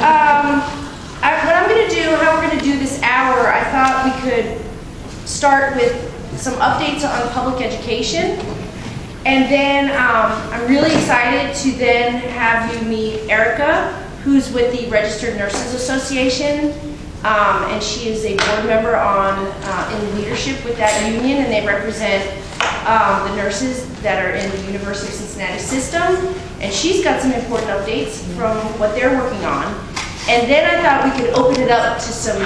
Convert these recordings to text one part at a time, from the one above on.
What I'm going to do, how we're going to do this hour, I thought we could start with some updates on public education. And then I'm really excited to then have you meet Erica, who's with the Registered Nurses Association. And she is a board member in leadership with that union, and they represent the nurses that are in the University of Cincinnati system. And she's got some important updates from what they're working on. And then I thought we could open it up to some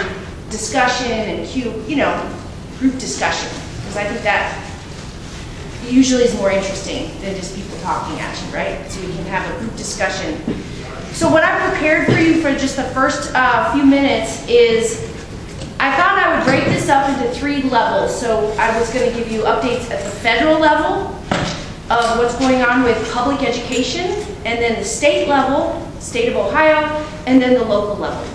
discussion and group discussion, because I think that usually is more interesting than just people talking at you, right? So we can have a group discussion. So what I prepared for you for just the first few minutes is, I thought I would break this up into 3 levels. So I was going to give you updates at the federal level of what's going on with public education, and then the state level, state of Ohio, and then the local level.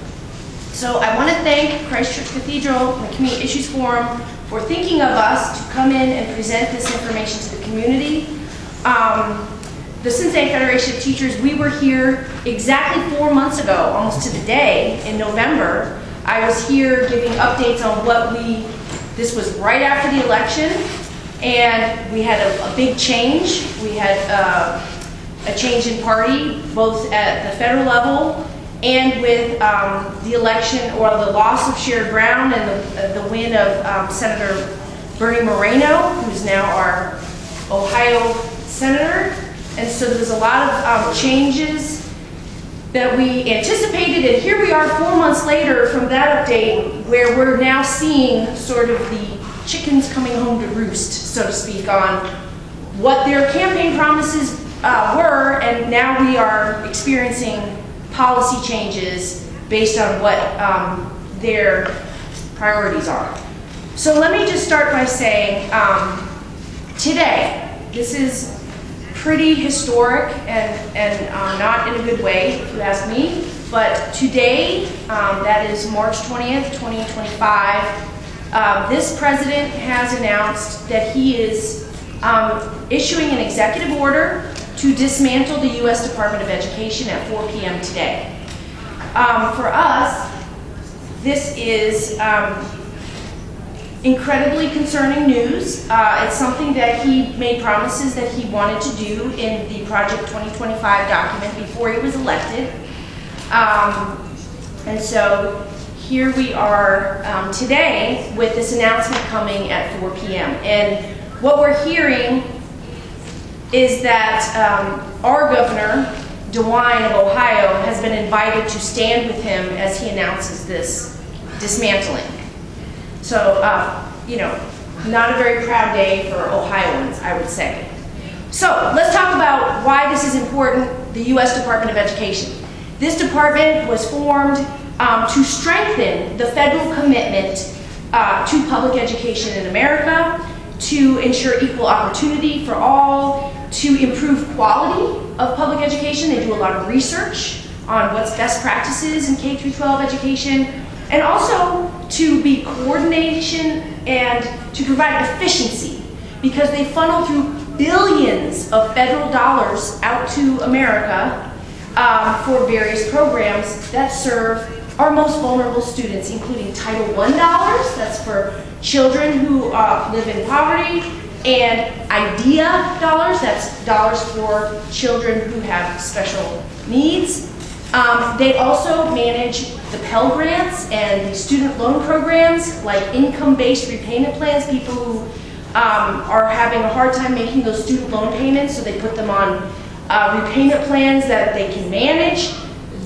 So I want to thank Christ Church Cathedral and the Community Issues Forum for thinking of us to come in and present this information to the community. The Cincinnati Federation of Teachers, we were here exactly 4 months ago, almost to the day, in November. I was here giving updates on this was right after the election, and we had a big change. We had a change in party, both at the federal level and with the election, or the loss of Sherrod Brown and the win of Senator Bernie Moreno, who's now our Ohio senator. And so there was a lot of changes that we anticipated, and here we are 4 months later from that update, where we're now seeing sort of the chickens coming home to roost, so to speak, on what their campaign promises were, and now we are experiencing policy changes based on what their priorities are. So let me just start by saying, today, this is pretty historic and not in a good way, if you ask me, but today, that is March 20th, 2025, this president has announced that he is issuing an executive order to dismantle the U.S. Department of Education at 4 p.m. today. For us, this is incredibly concerning news. It's something that he made promises that he wanted to do in the Project 2025 document before he was elected. And so here we are today with this announcement coming at 4 p.m. And what we're hearing is that our governor, DeWine of Ohio, has been invited to stand with him as he announces this dismantling. So, not a very proud day for Ohioans, I would say. So, let's talk about why this is important, the U.S. Department of Education. This department was formed to strengthen the federal commitment to public education in America, to ensure equal opportunity for all, to improve quality of public education. They do a lot of research on what's best practices in K-12 education, and also to be coordination and to provide efficiency, because they funnel through billions of federal dollars out to America for various programs that serve our most vulnerable students, including Title I dollars, that's for children who live in poverty, and IDEA dollars, that's dollars for children who have special needs. They also manage the Pell Grants and the student loan programs, like income-based repayment plans, people who are having a hard time making those student loan payments, so they put them on repayment plans that they can manage.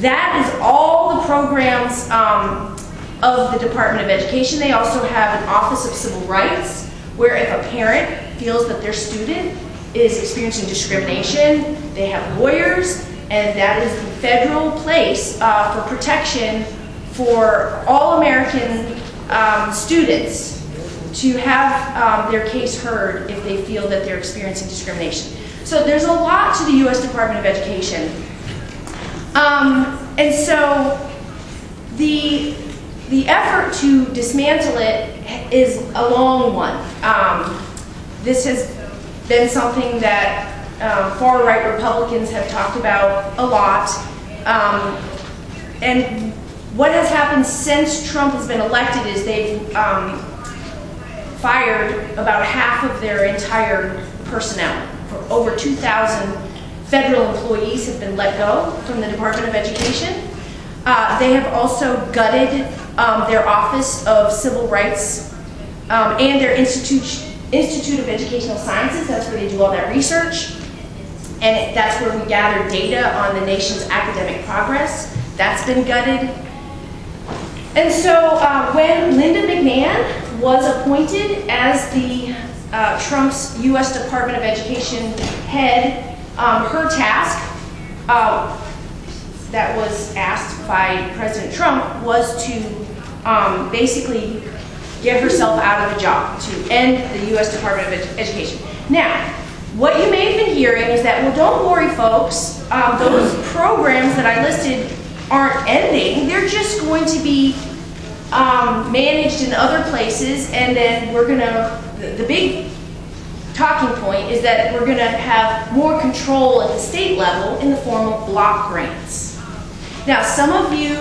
That is all the programs of the Department of Education. They also have an Office of Civil Rights, where if a parent feels that their student is experiencing discrimination, they have lawyers, and that is the federal place for protection for all American students to have their case heard if they feel that they're experiencing discrimination. So there's a lot to the U.S. Department of Education. And so the effort to dismantle it is a long one. This has been something that far-right Republicans have talked about a lot. And what has happened since Trump has been elected is they've fired about half of their entire personnel. For over 2,000 federal employees have been let go from the Department of Education. They have also gutted their Office of Civil Rights and their Institute of Educational Sciences. That's where they do all that research. And that's where we gather data on the nation's academic progress. That's been gutted. And so when Linda McMahon was appointed as the Trump's U.S. Department of Education head, her task that was asked by President Trump was to basically get herself out of a job, to end the U.S. Department of Education. Now, what you may have been hearing is that, well, don't worry, folks, those programs that I listed aren't ending. They're just going to be managed in other places, and then we're going to, the big talking point is that we're going to have more control at the state level in the form of block grants. Now, some of you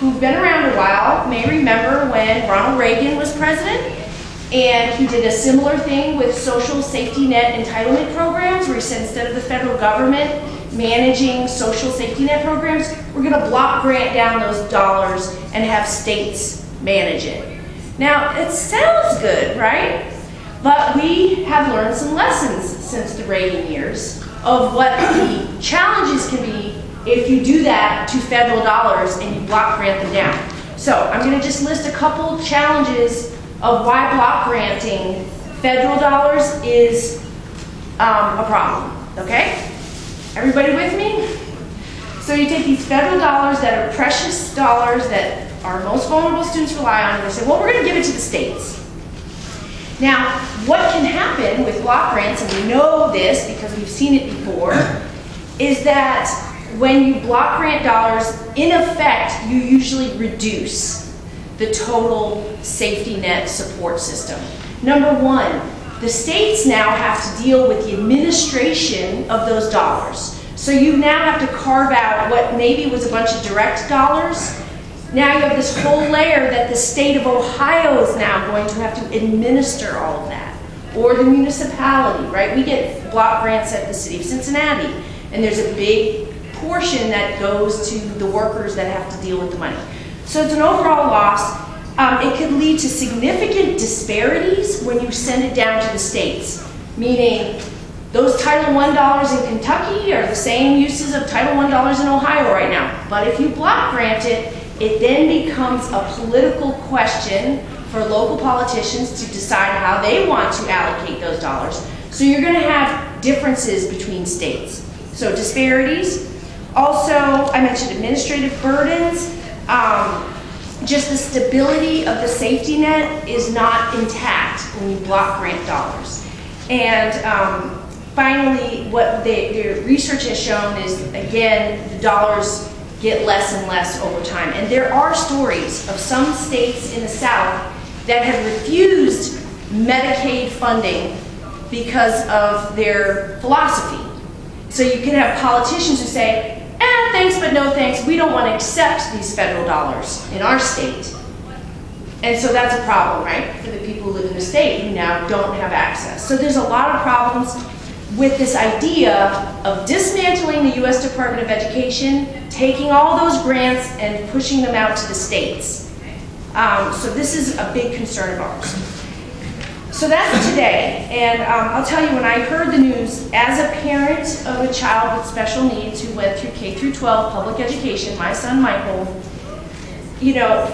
who've been around a while may remember when Ronald Reagan was president, and he did a similar thing with social safety net entitlement programs, where he said instead of the federal government managing social safety net programs, we're going to block grant down those dollars and have states manage it. Now, it sounds good, right? But we have learned some lessons since the Reagan years of what the challenges can be if you do that to federal dollars and you block grant them down. So I'm going to just list a couple challenges of why block granting federal dollars is a problem, okay? Everybody with me? So you take these federal dollars that are precious dollars that our most vulnerable students rely on, and they say, well, we're going to give it to the states. Now, what can happen with block grants, and we know this because we've seen it before, is that when you block grant dollars, in effect, you usually reduce the total safety net support system. Number one, the states now have to deal with the administration of those dollars. So you now have to carve out what maybe was a bunch of direct dollars. Now you have this whole layer that the state of Ohio is now going to have to administer all of that. Or the municipality, right? We get block grants at the city of Cincinnati, and there's a big portion that goes to the workers that have to deal with the money. So it's an overall loss. It could lead to significant disparities when you send it down to the states, meaning those Title I dollars in Kentucky are the same uses of Title I dollars in Ohio right now. But if you block grant it, it then becomes a political question for local politicians to decide how they want to allocate those dollars. So you're going to have differences between states. So disparities. Also, I mentioned administrative burdens. Just the stability of the safety net is not intact when you block grant dollars. And finally, what the research has shown is, again, the dollars get less and less over time. And there are stories of some states in the South that have refused Medicaid funding because of their philosophy. So you can have politicians who say, thanks, but no thanks. We don't want to accept these federal dollars in our state. And so that's a problem, right, for the people who live in the state who now don't have access. So there's a lot of problems with this idea of dismantling the U.S. Department of Education, taking all those grants and pushing them out to the states. So this is a big concern of ours. So that's today, and I'll tell you, when I heard the news, as a parent of a child with special needs who went through K through 12 public education, my son Michael, you know,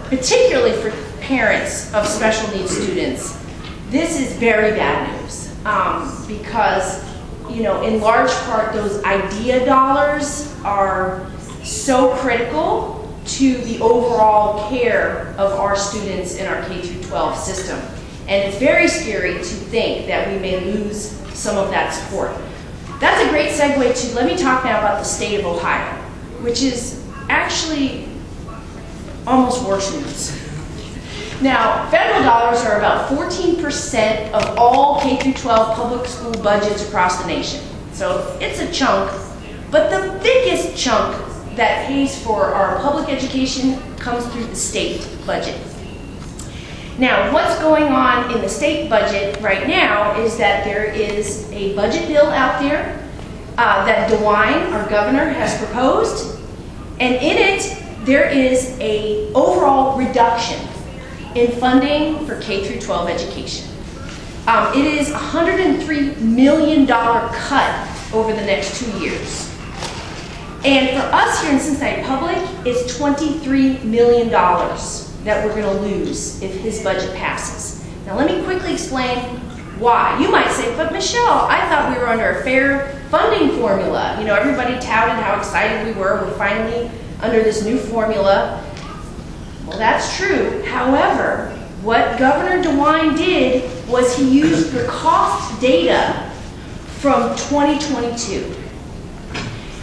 particularly for parents of special needs students, this is very bad news because, you know, in large part, those IDEA dollars are so critical to the overall care of our students in our K through 12 system. And it's very scary to think that we may lose some of that support. That's a great segue to, let me talk now about the state of Ohio, which is actually almost worse news. Now, federal dollars are about 14% of all K through 12 public school budgets across the nation. So it's a chunk, but the biggest chunk that pays for our public education comes through the state budget. Now, what's going on in the state budget right now is that there is a budget bill out there that DeWine, our governor, has proposed, and in it there is a overall reduction in funding for K through 12 education. It is a $103 million cut over the next 2 years. And for us here in Cincinnati Public, it's $23 million that we're going to lose if his budget passes. Now let me quickly explain why. You might say, but Michelle, I thought we were under a fair funding formula. You know, everybody touted how excited we were. We're finally under this new formula. Well, that's true. However, what Governor DeWine did was he used the cost data from 2022.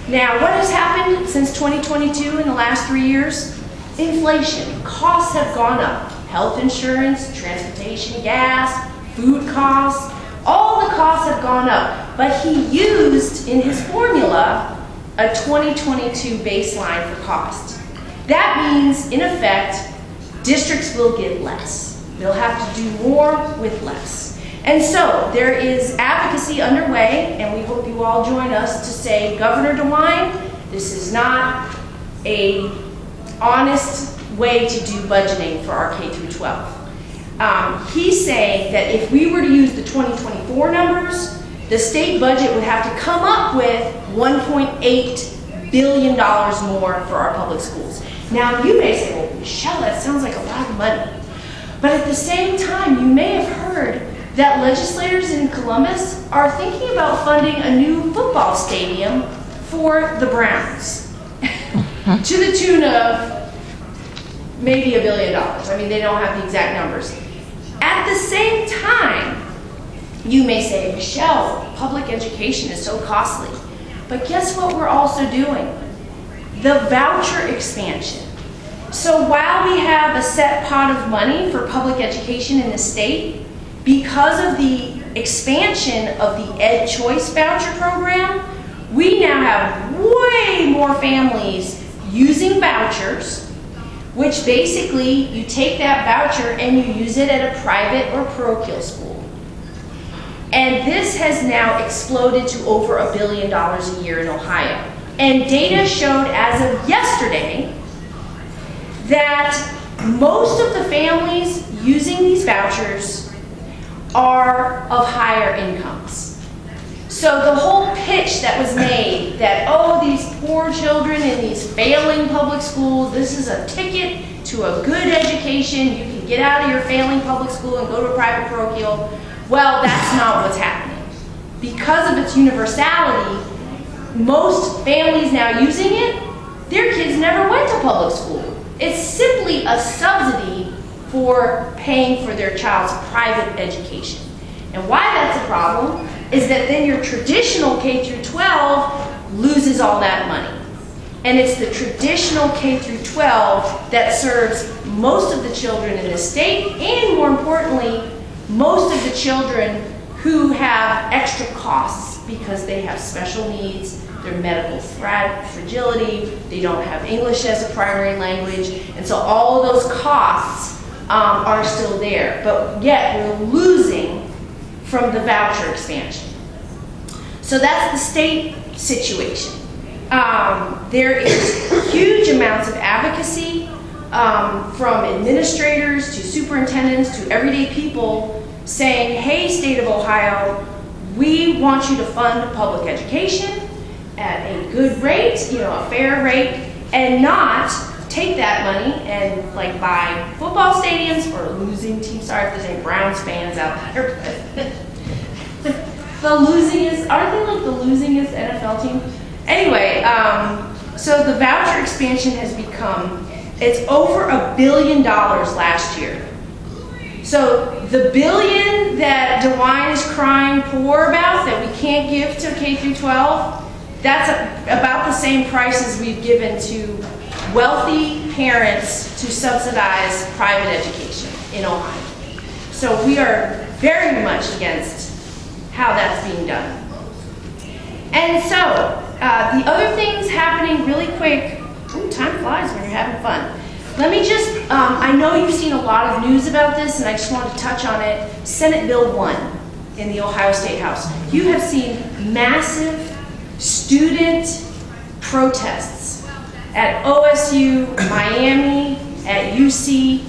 Now, what has happened since 2022 in the last 3 years? Inflation. Costs have gone up. Health insurance, transportation, gas, food costs, all the costs have gone up. But he used in his formula a 2022 baseline for cost. That means, in effect, districts will get less. They'll have to do more with less. And so there is advocacy underway, and we hope you all join us to say, Governor DeWine, this is not an honest way to do budgeting for our K through 12. He's saying that if we were to use the 2024 numbers, the state budget would have to come up with $1.8 billion more for our public schools. Now you may say, well, Michelle, that sounds like a lot of money. But at the same time, you may have heard that legislators in Columbus are thinking about funding a new football stadium for the Browns to the tune of maybe $1 billion. I mean, they don't have the exact numbers. At the same time, you may say, Michelle, public education is so costly. But guess what we're also doing? The voucher expansion. So while we have a set pot of money for public education in the state, because of the expansion of the Ed Choice voucher program, we now have way more families using vouchers, which basically you take that voucher and you use it at a private or parochial school. And this has now exploded to over $1 billion a year in Ohio. And data showed as of yesterday that most of the families using these vouchers are of higher incomes. So the whole pitch that was made that, oh, these poor children in these failing public schools, this is a ticket to a good education, you can get out of your failing public school and go to a private parochial, well, that's not what's happening. Because of its universality, most families now using it, their kids never went to public school. It's simply a subsidy for paying for their child's private education. And why that's a problem is that then your traditional K through 12 loses all that money. And it's the traditional K through 12 that serves most of the children in the state, and more importantly, most of the children who have extra costs because they have special needs, their medical fragility, they don't have English as a primary language, and so all of those costs are still there, but yet we're losing from the voucher expansion. So that's the state situation. There is huge amounts of advocacy from administrators to superintendents to everyday people saying, hey, state of Ohio, we want you to fund public education at a good rate, you know, a fair rate, and not take that money and like buy football stadiums for losing teams. Sorry if there's any Browns fans out there, but the losingest, aren't they like the losingest NFL team? Anyway, so the voucher expansion has become, it's over $1 billion last year. So the billion that DeWine is crying poor about that we can't give to K through 12, that's about the same price as we've given to wealthy parents to subsidize private education in Ohio. So we are very much against how that's being done. And so the other things happening really quick you're having fun. Let me just, I know you've seen a lot of news about this, and I just want to touch on it. Senate Bill 1 in the Ohio State House. You have seen massive student protests at OSU, Miami, at UC.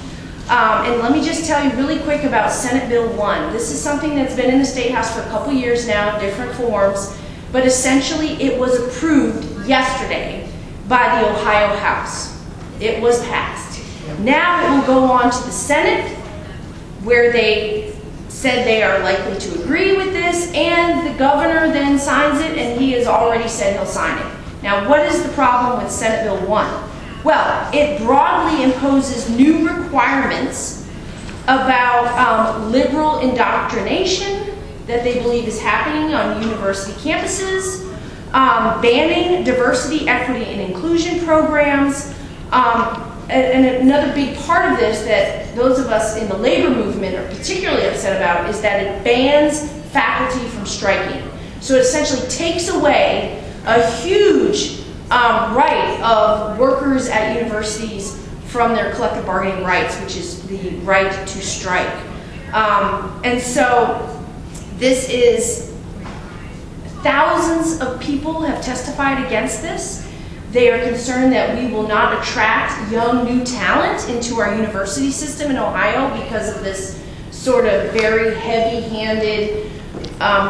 And let me just tell you really quick about Senate Bill 1. This is something that's been in the State House for a couple years now, different forms, but essentially it was approved yesterday by the Ohio House. It was passed. Now it will go on to the Senate, where they said they are likely to agree with this, and the governor then signs it, and he has already said he'll sign it. Now, what is the problem with Senate Bill 1? Well, it broadly imposes new requirements about liberal indoctrination that they believe is happening on university campuses, banning diversity, equity, and inclusion programs, and another big part of this that those of us in the labor movement are particularly upset about is that it bans faculty from striking. So it essentially takes away a huge right of workers at universities from their collective bargaining rights, which is the right to strike. And so this is, thousands of people have testified against this. They are concerned that we will not attract young new talent into our university system in Ohio because of this sort of very heavy-handed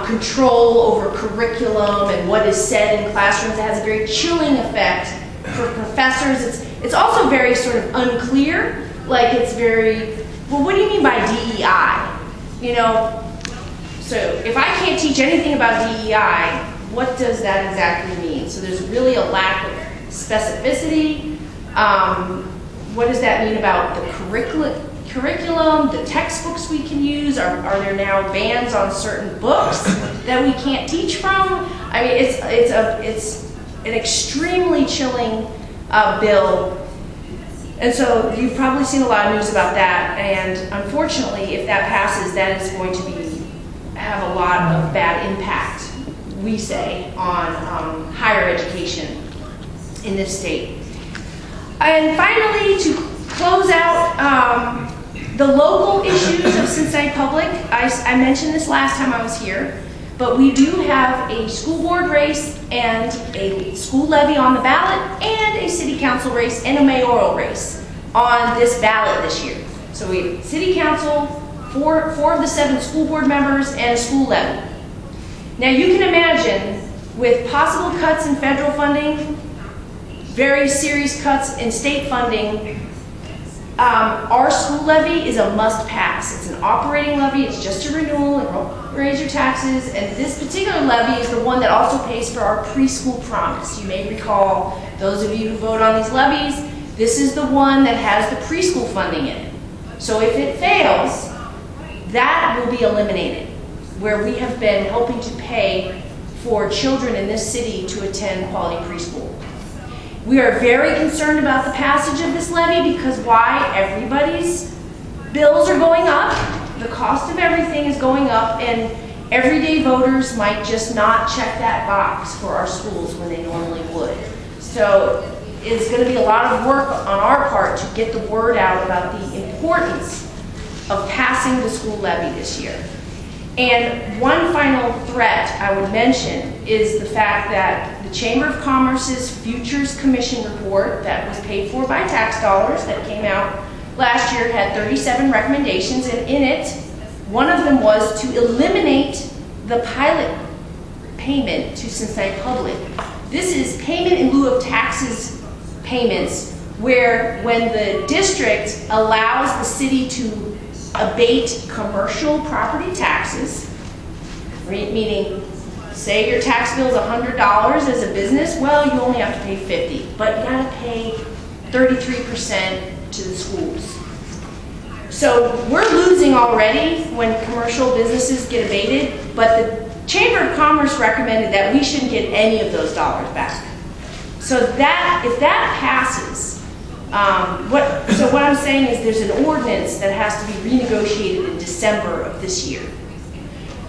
control over curriculum and what is said in classrooms. It has a very chilling effect for professors. It's also very sort of unclear. Like, it's very, well, what do you mean by DEI? You know, so if I can't teach anything about DEI, what does that exactly mean? So there's really a lack of specificity. What does that mean about the curriculum, the textbooks we can use? Are there now bans on certain books that we can't teach from? I mean, it's an extremely chilling bill. And so you've probably seen a lot of news about that, and unfortunately, if that passes, that is going to have a lot of bad impact, we say, on higher education in this state. And finally, to close out the local issues of Cincinnati Public, I mentioned this last time I was here, but we do have a school board race and a school levy on the ballot and a city council race and a mayoral race on this ballot this year. So we have city council, four of the 7 school board members, and a school levy. Now you can imagine, with possible cuts in federal funding, very serious cuts in state funding, our school levy is a must pass. It's an operating levy, it's just a renewal, it won't raise your taxes, and this particular levy is the one that also pays for our preschool promise. You may recall, those of you who vote on these levies, this is the one that has the preschool funding in it. So if it fails, that will be eliminated, where we have been helping to pay for children in this city to attend quality preschool. We are very concerned about the passage of this levy because why? Everybody's bills are going up, the cost of everything is going up, and everyday voters might just not check that box for our schools when they normally would. So it's going to be a lot of work on our part to get the word out about the importance of passing the school levy this year. And one final threat I would mention is the fact that the Chamber of Commerce's Futures Commission report that was paid for by tax dollars that came out last year had 37 recommendations, and in it, one of them was to eliminate the pilot payment to Cincinnati Public. This is payment in lieu of taxes payments, where when the district allows the city to abate commercial property taxes, meaning say your tax bill is $100 as a business, well, you only have to pay $50, but you gotta pay 33% to the schools. So we're losing already when commercial businesses get abated, but the Chamber of Commerce recommended that we shouldn't get any of those dollars back. So that, if that passes, what I'm saying is there's an ordinance that has to be renegotiated in December of this year.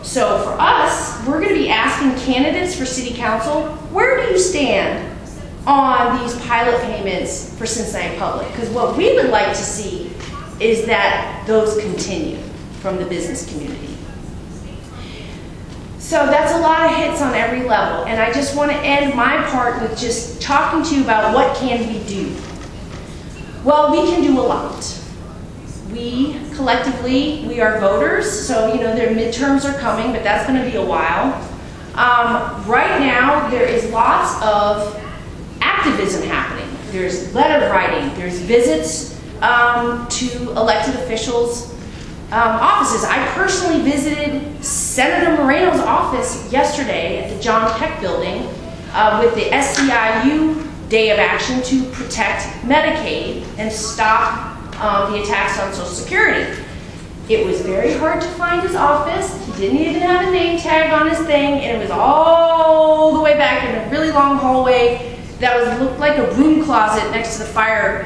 So for us, we're going to be asking candidates for city council, where do you stand on these pilot payments for Cincinnati Public, because what we would like to see is that those continue from the business community. So that's a lot of hits on every level, and I just want to end my part with just talking to you about what can we do. Well, we can do a lot. We collectively, we are voters, so their midterms are coming, but that's going to be a while. Right now, there is lots of activism happening. There's letter writing, there's visits to elected officials' offices. I personally visited Senator Moreno's office yesterday at the John Peck building with the SEIU Day of Action to protect Medicaid and stop the attacks on Social Security. It was very hard to find his office. He didn't even have a name tag on his thing, and it was all the way back in a really long hallway that looked like a broom closet next to the fire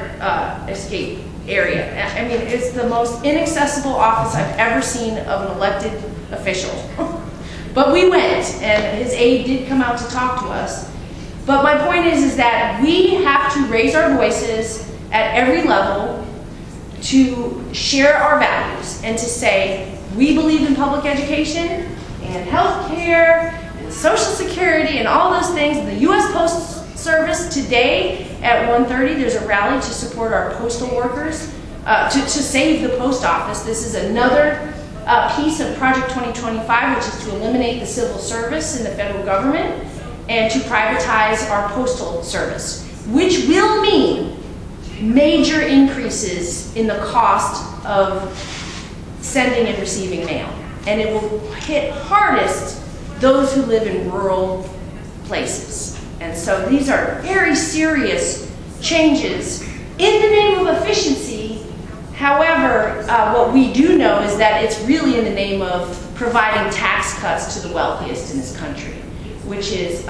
escape area. I mean, it's the most inaccessible office I've ever seen of an elected official. But we went, and his aide did come out to talk to us. But my point is that we have to raise our voices at every level to share our values and to say, we believe in public education and health care and Social Security and all those things. The U.S. Postal Service today at 1:30, there's a rally to support our postal workers, to save the post office. This is another piece of Project 2025, which is to eliminate the civil service in the federal government and to privatize our postal service, which will mean major increases in the cost of sending and receiving mail. And it will hit hardest those who live in rural places. And so these are very serious changes in the name of efficiency. However, what we do know is that it's really in the name of providing tax cuts to the wealthiest in this country, which is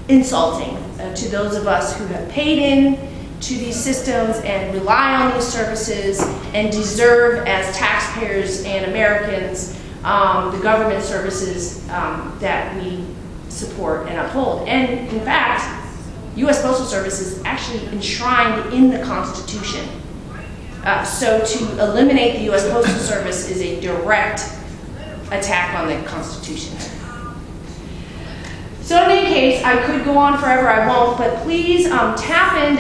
insulting to those of us who have paid in to these systems and rely on these services and deserve as taxpayers and Americans the government services that we support and uphold. And in fact, U.S. Postal Service is actually enshrined in the Constitution. So to eliminate the U.S. Postal Service is a direct attack on the Constitution. So in any case, I could go on forever, I won't, but please tap in.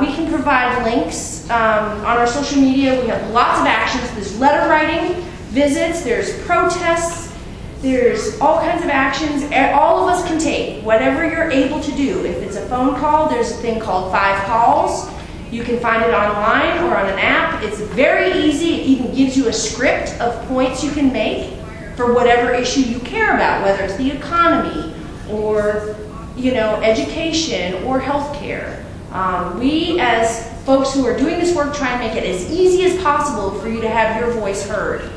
We can provide links on our social media. We have lots of actions. There's letter writing, visits, there's protests, there's all kinds of actions. All of us can take whatever you're able to do. If it's a phone call, there's a thing called 5 Calls. You can find it online or on an app. It's very easy. It even gives you a script of points you can make for whatever issue you care about, whether it's the economy or education or healthcare. We as folks who are doing this work try and make it as easy as possible for you to have your voice heard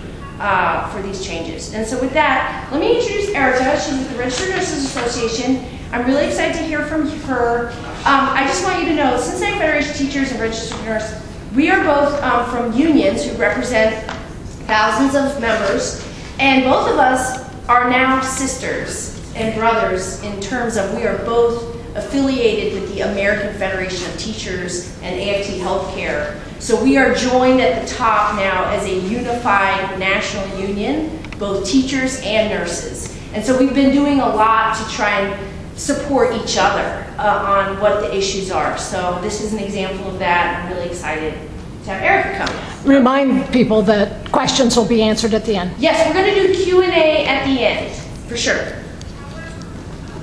for these changes. And so with that, let me introduce Erica. She's with the Registered Nurses Association. I'm really excited to hear from her. I just want you to know, Cincinnati Federation of Teachers and Registered Nurses, we are both from unions who represent thousands of members, and both of us are now sisters and brothers in terms of we are both affiliated with the American Federation of Teachers and AFT Healthcare. So we are joined at the top now as a unified national union, both teachers and nurses. And so we've been doing a lot to try and support each other on what the issues are. So this is an example of that. I'm really excited to have Erica come. Remind people that questions will be answered at the end. Yes, we're going to do Q&A at the end, for sure.